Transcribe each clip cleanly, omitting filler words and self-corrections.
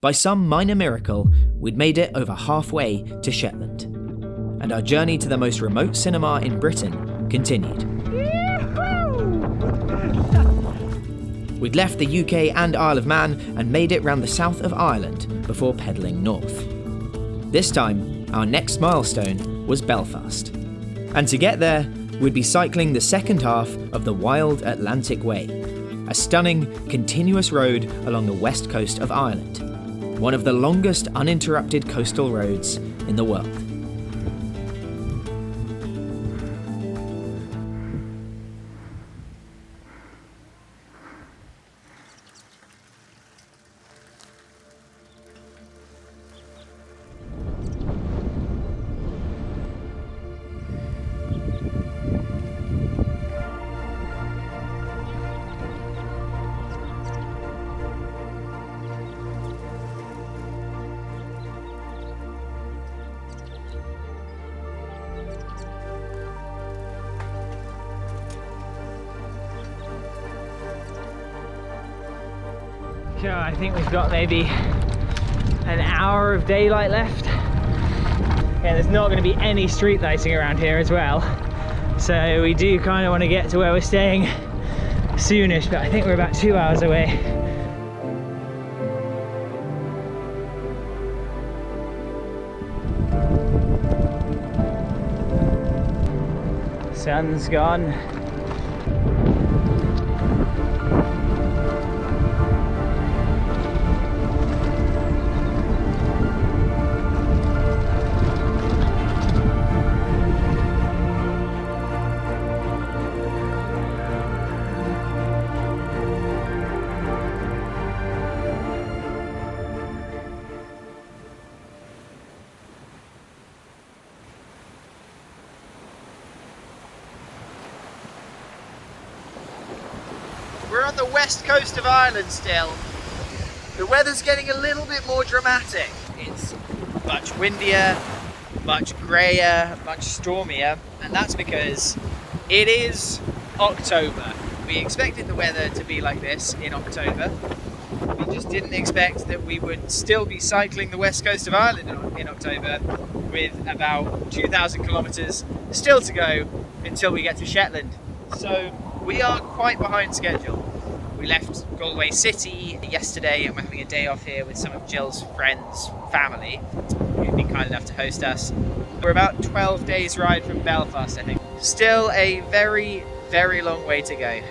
By some minor miracle, we'd made it over halfway to Shetland. And our journey to the most remote cinema in Britain continued. We'd left the UK and Isle of Man and made it round the south of Ireland before pedalling north. This time, our next milestone was Belfast. And to get there, we'd be cycling the second half of the Wild Atlantic Way, a stunning, continuous road along the west coast of Ireland, one of the longest uninterrupted coastal roads in the world. So I think we've got maybe an hour of daylight left. Yeah, there's not going to be any street lighting around here as well. So we do kind of want to get to where we're staying soonish, but I think we're about 2 hours away. Sun's gone. We're on the west coast of Ireland still. The weather's getting a little bit more dramatic. It's much windier, much greyer, much stormier, and that's because it is October. We expected the weather to be like this in October. We just didn't expect that we would still be cycling the west coast of Ireland in October with about 2,000 kilometres still to go until we get to Shetland. So we are quite behind schedule. We left Galway City yesterday and we're having a day off here with some of Jill's friends' family who've been kind enough to host us. We're about 12 days ride from Belfast, I think. Still a very, very long way to go.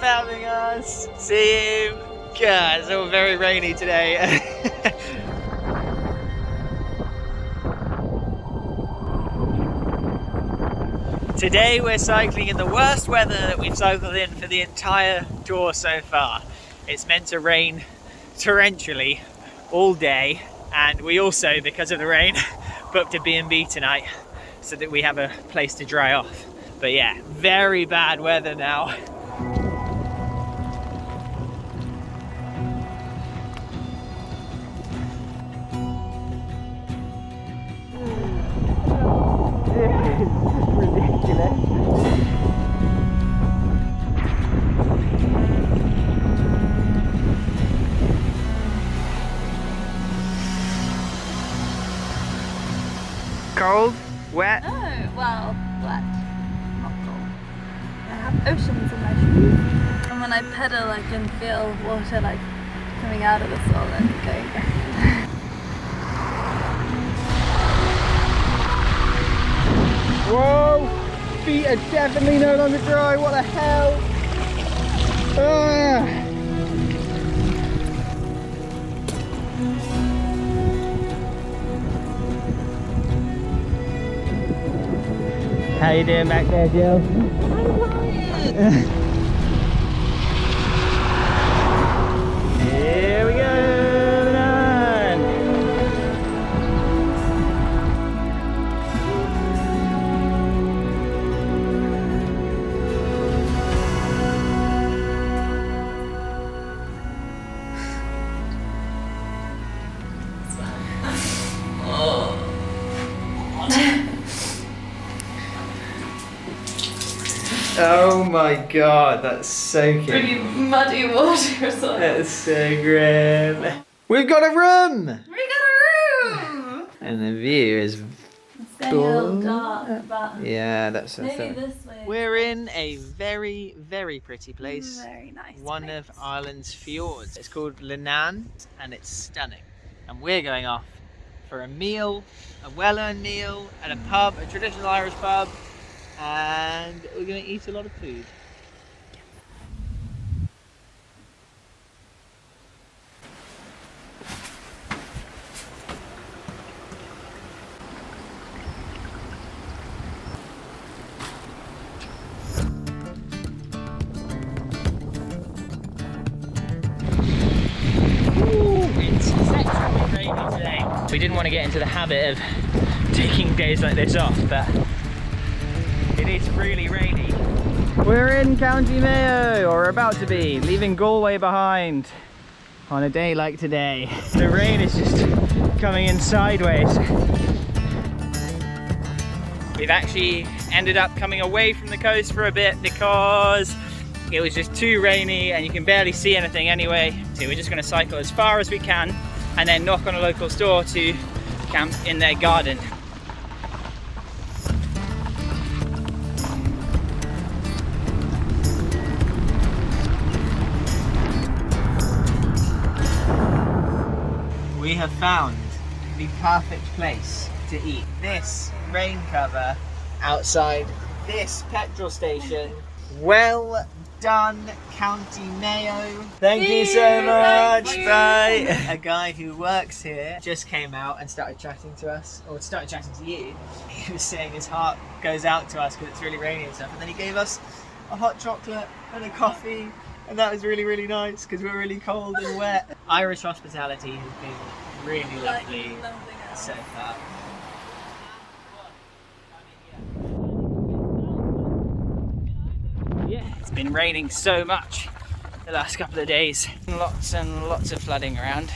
Having us. See you. God, it's all very rainy today. Today we're cycling in the worst weather that we've cycled in for the entire tour so far. It's meant to rain torrentially all day, and we also, because of the rain, booked a B&B tonight so that we have a place to dry off. But yeah, very bad weather now. Cold? Wet? Oh, well, wet. Not cold. I have oceans in my shoes. And when I pedal, I can feel water like coming out of the sole and going back. Whoa! Feet are definitely no longer dry. What the hell? Ah. How you doing back there, Jill? I'm tired. Here we go, done. Oh my god, that's soaking. Pretty muddy water as well. That's so grim. We've got a room! We got a room! And the view is... It's getting a little dark, but yeah, that's maybe this way. We're in a very, very pretty place. Very nice One place. of Ireland's fjords. It's called Lenan and it's stunning. And we're going off for a meal, a well-earned meal at a pub, a traditional Irish pub, and we're going to eat a lot of food. We didn't want to get into the habit of taking days like this off, but it is really rainy. We're in County Mayo, or about to be, leaving Galway behind on a day like today. The rain is just coming in sideways. We've actually ended up coming away from the coast for a bit because it was just too rainy and you can barely see anything anyway. So we're just going to cycle as far as we can and then knock on a local store to camp in their garden. We have found the perfect place to eat. This rain cover outside this petrol station. Well done, County Mayo. Thank you so much. Bye. A guy who works here just came out and started chatting to us, or started chatting to you. He was saying his heart goes out to us because it's really rainy and stuff, and then he gave us a hot chocolate and a coffee, and that was really, really nice because we're really cold and wet. Irish hospitality has been really lovely so far. It's been raining so much the last couple of days. Lots and lots of flooding around,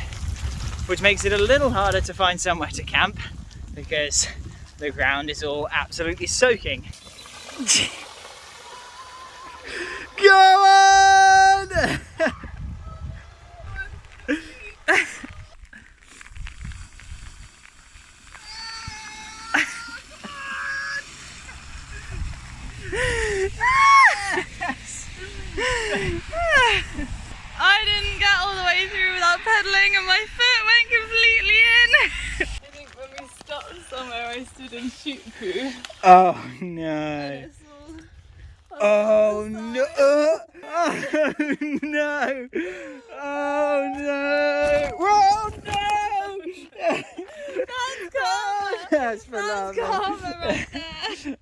which makes it a little harder to find somewhere to camp because the ground is all absolutely soaking. Go on! I didn't get all the way through without pedaling and my foot went completely in. I think when we stopped somewhere I stood in shoot poo. Oh no. Oh no! Oh no! Oh no! Oh no! That's for love. Right there.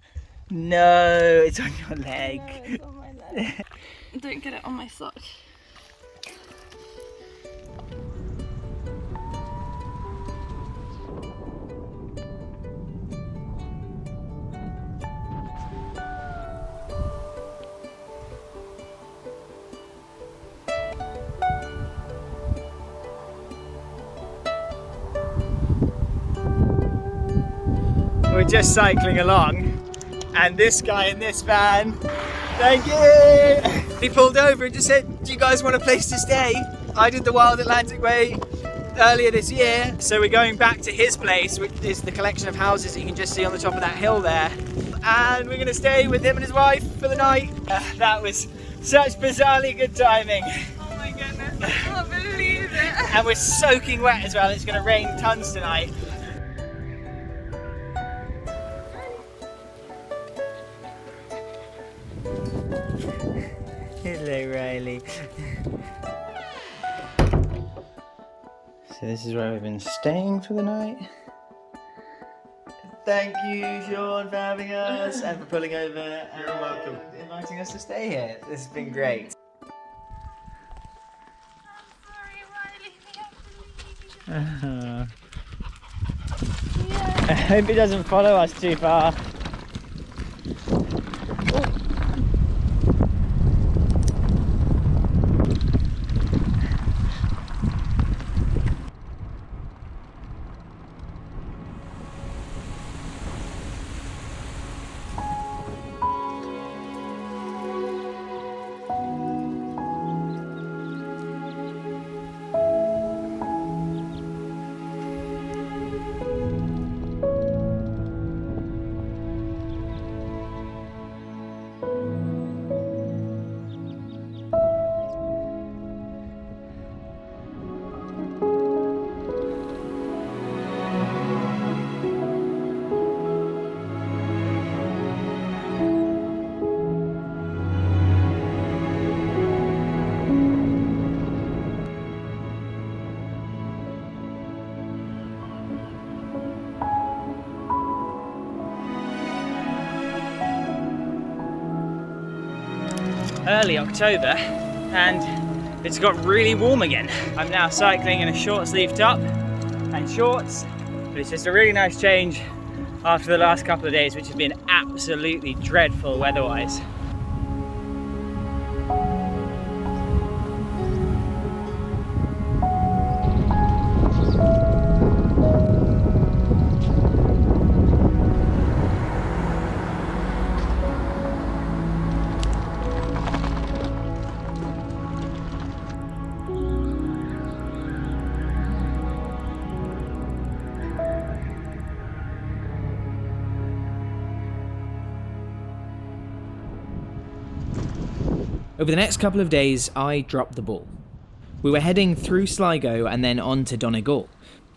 No, it's on your leg. No, it's on my leg. Don't get it on my sock. We're just cycling along, and this guy in this van, thank you! He pulled over and just said, do you guys want a place to stay? I did the Wild Atlantic Way earlier this year, so we're going back to his place, which is the collection of houses that you can just see on the top of that hill there. And we're going to stay with him and his wife for the night. That was such bizarrely good timing. Oh my goodness, I can't believe it. And we're soaking wet as well. It's going to rain tons tonight. Hello, Riley. So this is where we've been staying for the night. Thank you, Sean, for having us and for pulling over and inviting us to stay here. This has been great. I hope it doesn't follow us too far. early October and it's got really warm again. I'm now cycling in a short sleeve top and shorts, but it's just a really nice change after the last couple of days, which has been absolutely dreadful weather-wise. Over the next couple of days, I dropped the ball. We were heading through Sligo and then on to Donegal,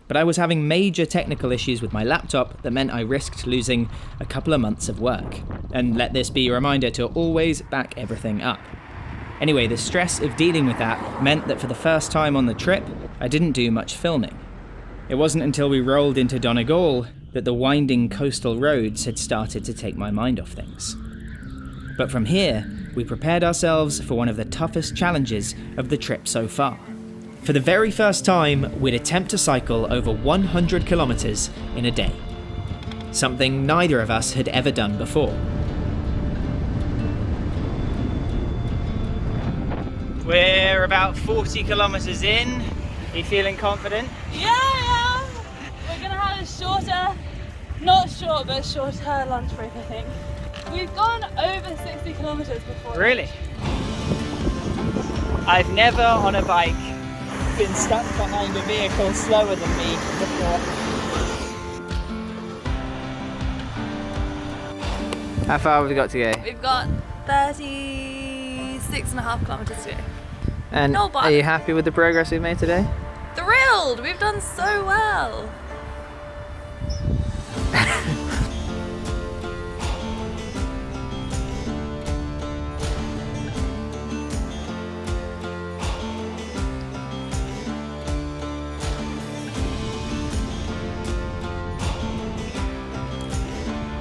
but I was having major technical issues with my laptop that meant I risked losing a couple of months of work. And let this be a reminder to always back everything up. Anyway, the stress of dealing with that meant that for the first time on the trip, I didn't do much filming. It wasn't until we rolled into Donegal that the winding coastal roads had started to take my mind off things. But from here, we prepared ourselves for one of the toughest challenges of the trip so far. For the very first time, we'd attempt to cycle over 100 kilometres in a day. Something neither of us had ever done before. We're about 40 kilometres in. Are you feeling confident? Yeah, I am. We're gonna have a shorter, not short, but shorter lunch break, I think. We've gone over 60 kilometres before. Really? I've never on a bike been stuck behind a vehicle slower than me before. How far have we got to go? We've got 36.5 kilometres to go. And Not bad. are you happy with the progress we've made today? Thrilled! We've done so well.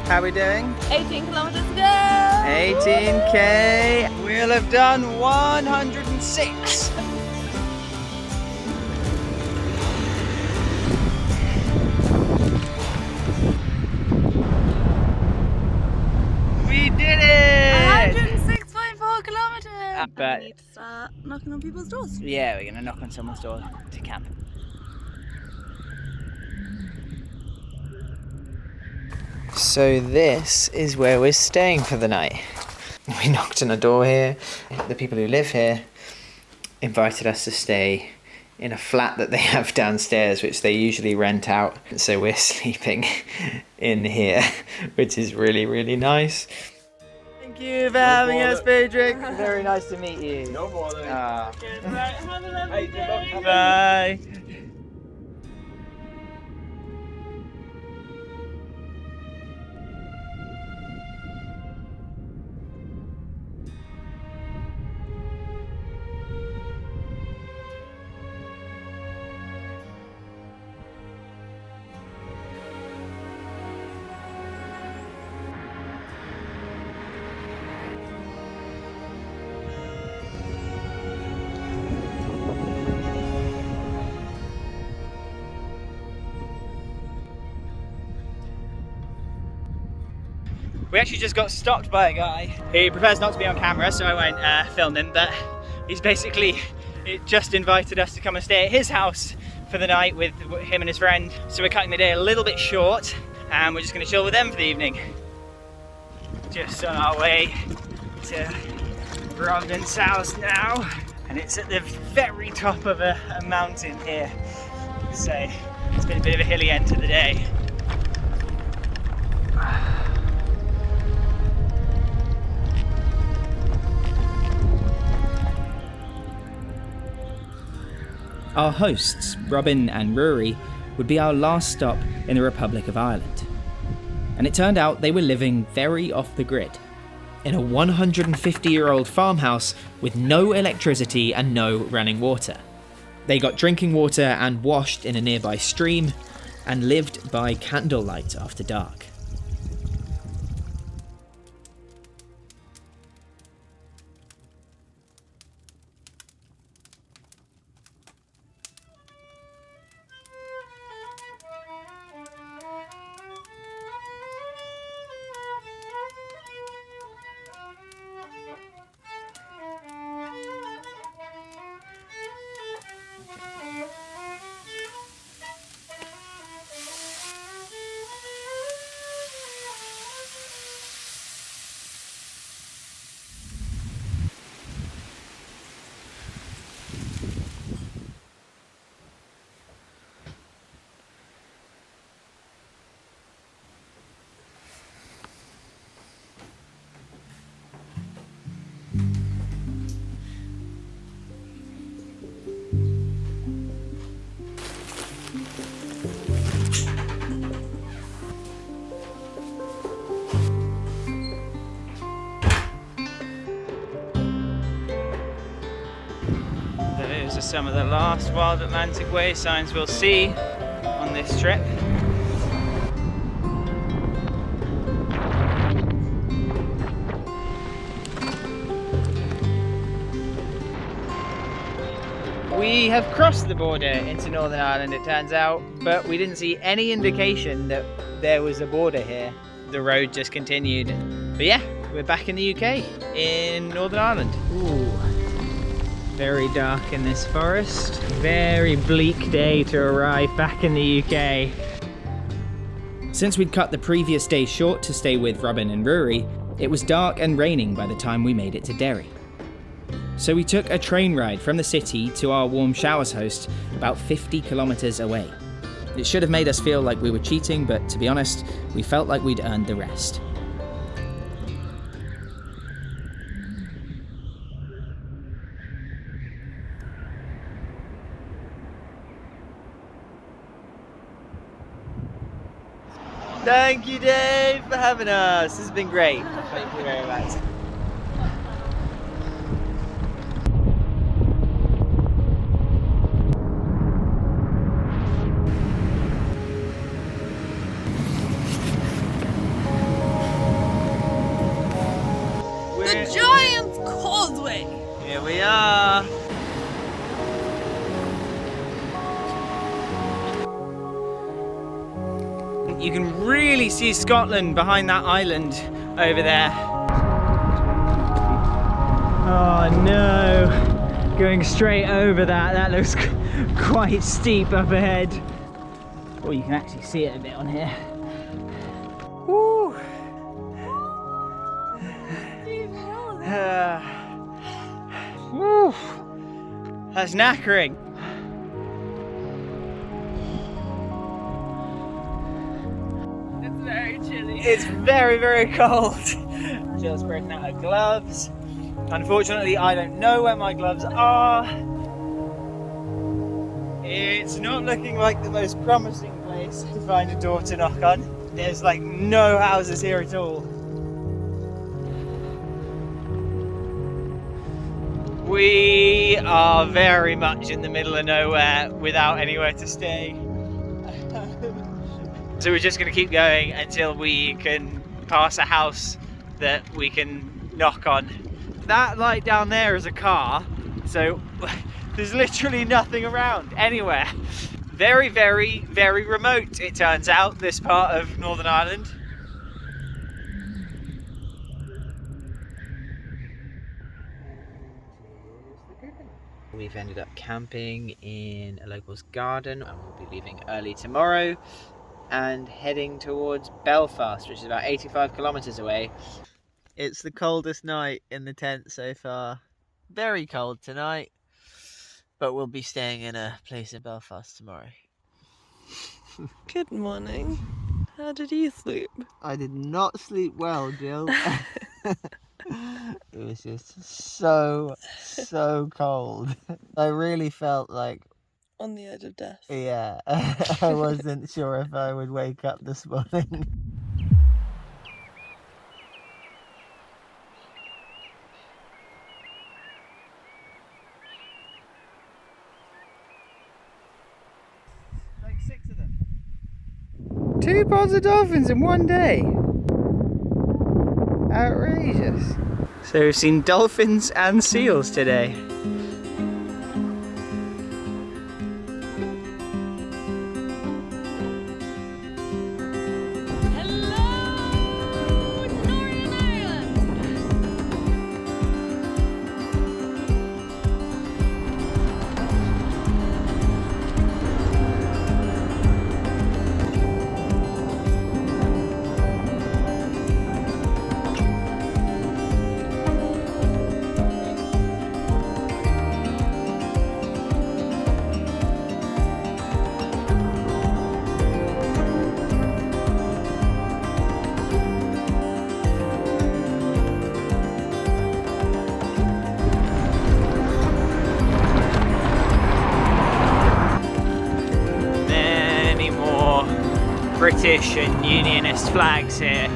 How are we doing? 18 kilometres to go. 18k. We'll have done 106. We did it! 106.4 kilometres. But- We need to start knocking on people's doors. Yeah, we're gonna knock on someone's door to camp. So this is where we're staying for the night. We knocked on a door here. The people who live here invited us to stay in a flat that they have downstairs, which they usually rent out. So we're sleeping in here, which is really, really nice. Thank you for having us, Pedrick. Very nice to meet you. No bother. Ah. Have a lovely day. Bye. We actually just got stopped by a guy. He prefers not to be on camera, so I won't film him, but he's basically just invited us to come and stay at his house for the night with him and his friend. So we're cutting the day a little bit short, and we're just gonna chill with them for the evening. Just on our way to Robin's house now, and it's at the very top of a mountain here. So it's been a bit of a hilly end to the day. Our hosts, Robin and Rory, would be our last stop in the Republic of Ireland. And it turned out they were living very off the grid, in a 150-year-old farmhouse with no electricity and no running water. They got drinking water and washed in a nearby stream, and lived by candlelight after dark. some of the last Wild Atlantic Way signs we'll see on this trip. We have crossed the border into Northern Ireland, it turns out, but we didn't see any indication that there was a border here. The road just continued. But yeah, we're back in the UK, in Northern Ireland. Ooh, very dark in this forest. Very bleak day to arrive back in the UK. Since we'd cut the previous day short to stay with Robin and Rory, it was dark and raining by the time we made it to Derry. So we took a train ride from the city to our warm showers host about 50 kilometres away. It should have made us feel like we were cheating, but to be honest, we felt like we'd earned the rest. Thank you, Dave, for having us. This has been great. Thank you very much. The Giant's Causeway! Here we are. You can really see Scotland behind that island over there. Oh no, going straight over that looks quite steep up ahead. Oh, you can actually see it a bit on here. Woo. Woo. That's knackering. It's very, very cold. Jill's breaking out her gloves. Unfortunately, I don't know where my gloves are. It's not looking like the most promising place to find a door to knock on. There's like no houses here at all. We are very much in the middle of nowhere without anywhere to stay. So we're just going to keep going until we can pass a house that we can knock on. That light down there is a car, so there's literally nothing around anywhere. Very, very, very remote, it turns out, this part of Northern Ireland. We've ended up camping in a local's garden and we'll be leaving early tomorrow and heading towards Belfast, which is about 85 kilometres away. It's the coldest night in the tent so far. Very cold tonight, but we'll be staying in a place in Belfast tomorrow. Good morning. How did you sleep? I did not sleep well, Jill. It was just so cold. I really felt like On the edge of death. yeah, I wasn't sure if I would wake up this morning. Like 6 of them. 2 pods of dolphins in one day. Outrageous. So we've seen dolphins and seals today. British and Unionist flags here.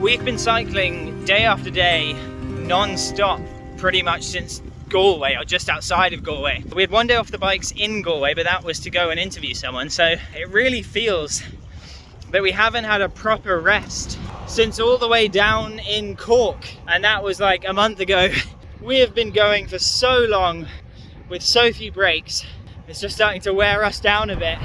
We've been cycling day after day, non-stop, pretty much since Galway, or just outside of Galway. We had one day off the bikes in Galway, but that was to go and interview someone. So it really feels that we haven't had a proper rest since all the way down in Cork. And that was like a month ago. We have been going for so long with so few breaks. It's just starting to wear us down a bit.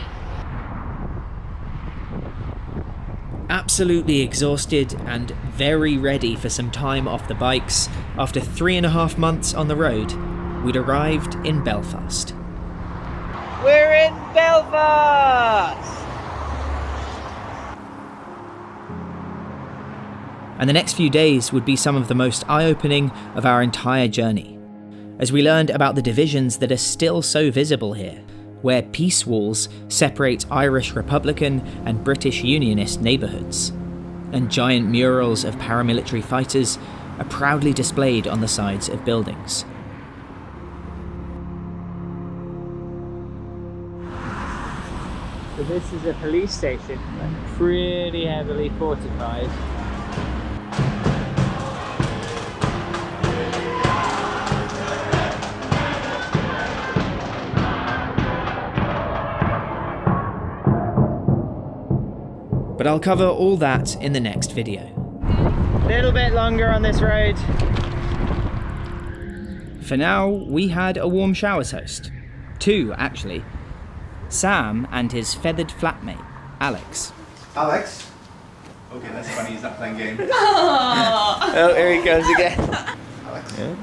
Absolutely exhausted and very ready for some time off the bikes, after 3.5 months on the road, we'd arrived in Belfast. We're in Belfast! And the next few days would be some of the most eye-opening of our entire journey, as we learned about the divisions that are still so visible here, where peace walls separate Irish Republican and British Unionist neighbourhoods, and giant murals of paramilitary fighters are proudly displayed on the sides of buildings. So this is a police station, pretty heavily fortified. But I'll cover all that in the next video. A little bit longer on this road. For now, we had a warm showers host. 2, actually. Sam and his feathered flatmate, Alex. Alex? Okay, that's funny, he's not playing game. Oh, here he goes again. Alex? Yeah.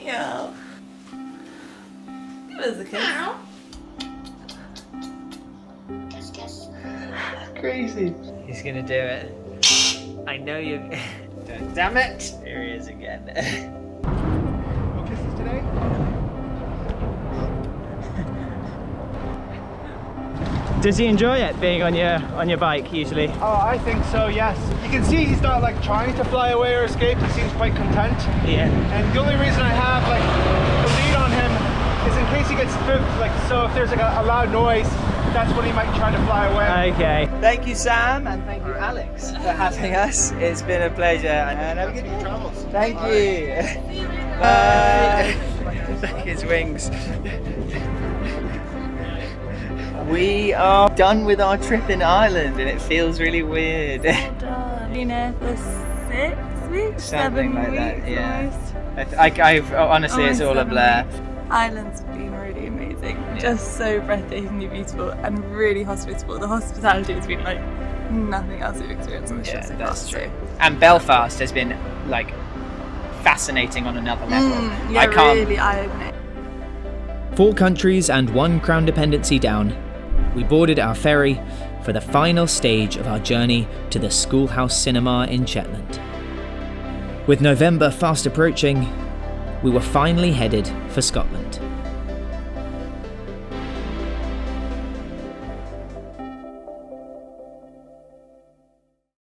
Yeah. Give us a kiss. Crazy. He's gonna do it. I know you. Damn it! Here he is again. No kisses today? Does he enjoy it being on your bike usually? Oh, I think so, yes. You can see he's not like trying to fly away or escape, he seems quite content. Yeah. And the only reason I have like the lead on him is in case he gets spooked, like so if there's like a loud noise, that's when he might try to fly away. Okay. Thank you, Sam, and thank you, Alex, for having us. It's been a pleasure, and have a good travels. Thank you. Bye. Look, his wings. We are done with our trip in Ireland, and it feels really weird. Been here for 6 weeks, Something 7 like weeks that, yeah. almost. Honestly, it's all a 7 blur. weeks. Ireland's been really amazing, Yeah. just so breathtakingly beautiful and really hospitable. The hospitality has been like nothing else we've experienced on the Yeah, ship so that's far. true. And Belfast has been like fascinating on another level. Yeah, I can't. really eye-opening. 4 countries and 1 crown dependency down, we boarded our ferry for the final stage of our journey to the Schoolhouse Cinema in Shetland. With November fast approaching, we were finally headed for Scotland.